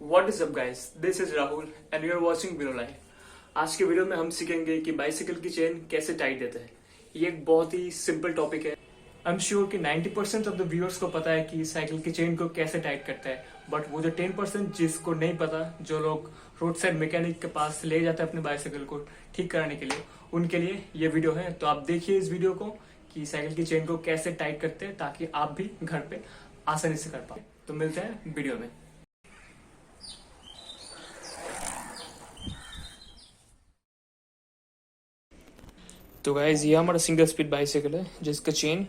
What is up guys? This is Rahul and you are watching Vino Life. आज के video में हम सीखेंगे कि बाइसिकल की चेन कैसे टाइट देते हैं। ये एक बहुत ही सिंपल टॉपिक है। आई एम श्योर कि 90% ऑफ द व्यूअर्स को पता है कि साइकिल की चेन को कैसे टाइट करता है, बट वो जो 10% जिसको नहीं पता, जो लोग रोड साइड मैकेनिक के पास ले जाते हैं अपने बाइसिकल को ठीक कराने के लिए, उनके लिए ये वीडियो है। तो आप देखिए इस वीडियो को कि साइकिल की चेन को कैसे टाइट करते हैं ताकि आप भी घर पे आसानी से कर पाए। तो मिलते हैं वीडियो में। तो गाइज ये हमारा सिंगल स्पीड बाइसिकल है जिसका चेन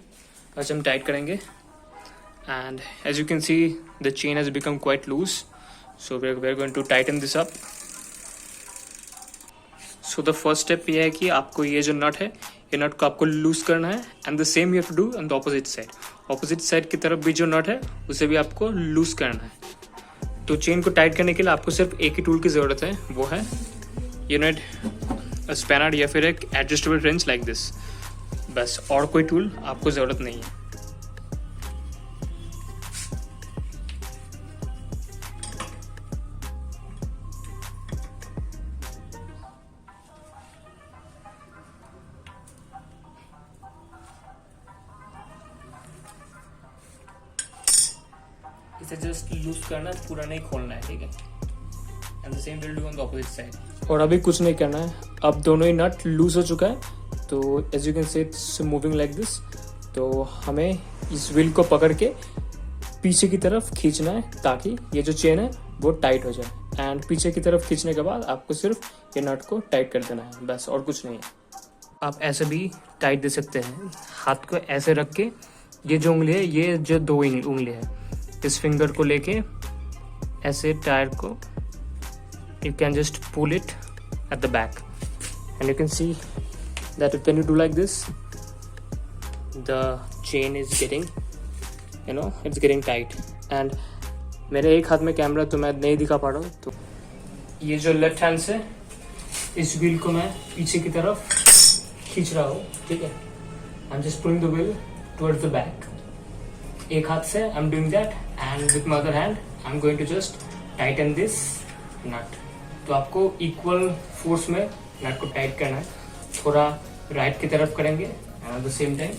आज हम टाइट करेंगे। And as you can see the chain has become quite loose, so we are going to tighten this up. So the first step ये है कि आपको ये जो नट है, ये नट को आपको लूज करना है and the same you have to do on the opposite side. Opposite side की तरफ भी जो नट है उसे भी आपको लूज करना है। तो चेन को टाइट करने के लिए आपको सिर्फ एक ही टूल की ज़रूरत है, वो है यू नीड स्पैनर या फिर एक एडजस्टेबल रेंच लाइक दिस। बस और कोई टूल आपको ज़रूरत नहीं है। इसे जस्ट लूज करना है, पूरा नहीं खोलना है, ठीक है। And the same will do on the opposite side. और अभी कुछ नहीं करना है, अब दोनों ही नट लूज हो चुका है। तो as you can see it's moving like this. तो हमें इस व्हील को पकड़ के पीछे की तरफ खींचना है ताकि ये जो चेन है वो टाइट हो जाए। एंड पीछे की तरफ खींचने के बाद आपको सिर्फ ये नट को टाइट कर देना है, बस और कुछ नहीं है। आप ऐसे भी टाइट दे सकते हैं, हाथ को ऐसे रख के। ये जो उंगली है, ये जो दो उंगली है, इस फिंगर को लेके ऐसे टायर को you can just pull it at the back and you can see that when you do like this the chain is getting it's getting tight। and मेरे एक हाथ में कैमरा तो मैं नहीं दिखा पा रहा हूँ। तो ये जो लेफ्ट हैंड से इस व्हील को मैं पीछे की तरफ खींच रहा हूँ, ठीक है। I am just pulling the wheel towards the back. एक हाथ से I am doing that and with my other hand I am going to just tighten this nut. तो आपको इक्वल फोर्स में नट को टाइट करना है। थोड़ा राइट की तरफ करेंगे and at the same time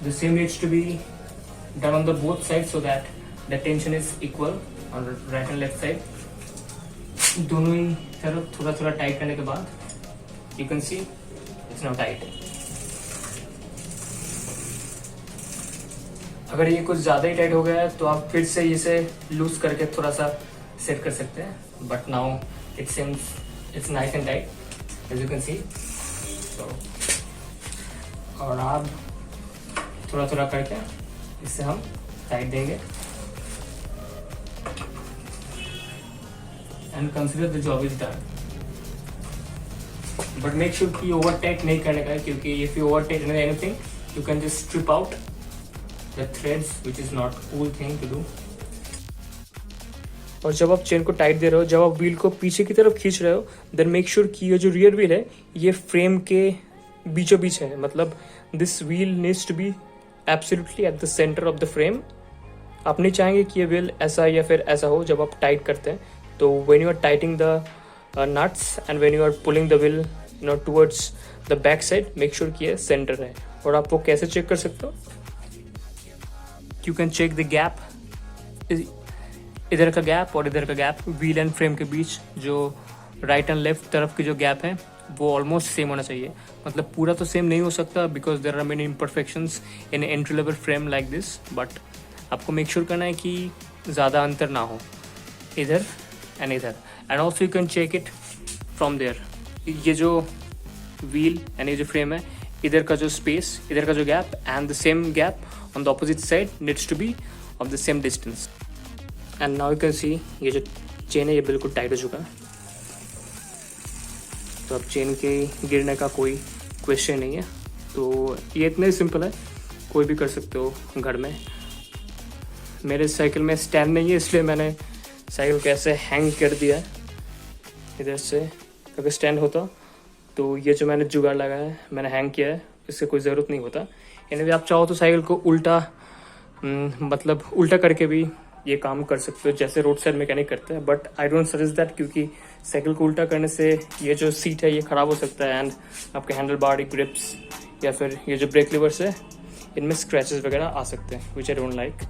the same needs to be done on the both side so that the tension is equal on right and left side. दोनों ही तरफ थोड़ा थोड़ा टाइट करने के बाद you can see it's now tight. अगर ये कुछ ज़्यादा ही टाइट हो गया है तो आप फिर से इसे लूज करके थोड़ा सा सेट कर सकते हैं, but now it seems it's nice and tight as you can see. तो और आप थोड़ा थोड़ा करके इससे हम टाइट देंगे and consider the job is done. But make sure कि ओवर टाइट नहीं करने का है, क्योंकि if you over tight anything you can just strip out the threads, which is not cool thing to do। और जब आप चेन को टाइट दे रहे हो, जब आप व्हील को पीछे की तरफ खींच रहे हो, देन मेक श्योर कि ये जो रियर व्हील है ये फ्रेम के बीचों बीच है। मतलब this wheel needs to be absolutely at the centre of the frame. आप नहीं चाहेंगे कि ये व्हील ऐसा या फिर ऐसा हो जब आप टाइट करते हैं। तो when you are tightening the nuts and when you are pulling the wheel towards the back side, make sure कि ये सेंटर है। और आप वो कैसे चेक कर सकते हो? You can check the gap, इधर का गैप और इधर का गैप, व्हील एंड फ्रेम के बीच जो राइट एंड लेफ्ट तरफ की जो गैप है वो ऑलमोस्ट सेम होना चाहिए। मतलब पूरा तो सेम नहीं हो सकता because there are many imperfections in entry level frame like this, but आपको मेक श्योर करना है कि ज़्यादा अंतर ना हो इधर एंड इधर। And also you can check it from there. ये जो व्हील एंड ये जो फ्रेम है, इधर का जो स्पेस, इधर का जो gap and the same gap on the opposite side needs to be of the same distance। and now you can see ये जो चेन है ये बिल्कुल टाइट हो चुका है। तो अब चेन के गिरने का कोई क्वेश्चन नहीं है। तो ये इतना ही सिंपल है, कोई भी कर सकते हो घर में। मेरे साइकिल में स्टैंड नहीं है, इसलिए मैंने साइकिल को ऐसे हैंग कर दिया है इधर से। अगर स्टैंड होता तो ये जो मैंने जुगाड़ लगाया है, मैंने हैंग किया है, इससे कोई ज़रूरत नहीं होता। यानी आप चाहो तो साइकिल को उल्टा मतलब उल्टा करके भी ये काम कर सकते हो जैसे रोड साइड मैकेनिक करते हैं, but I don't suggest that क्योंकि साइकिल को उल्टा करने से ये जो सीट है ये ख़राब हो सकता है एंड आपके हैंडल बार ग्रिप्स या फिर ये जो ब्रेक लिवर्स है इनमें स्क्रैचेस वगैरह आ सकते हैं, which I don't like.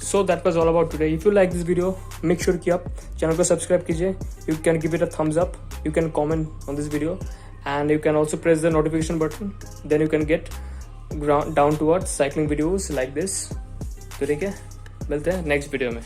So that was all about today. If you like this video make sure कि आप चैनल को सब्सक्राइब कीजिए. You can give it a thumbs up, you can comment on this video and you can also press the notification button. Then you can get down to earth cycling videos like this. तो ठीक है, मिलते हैं next video में.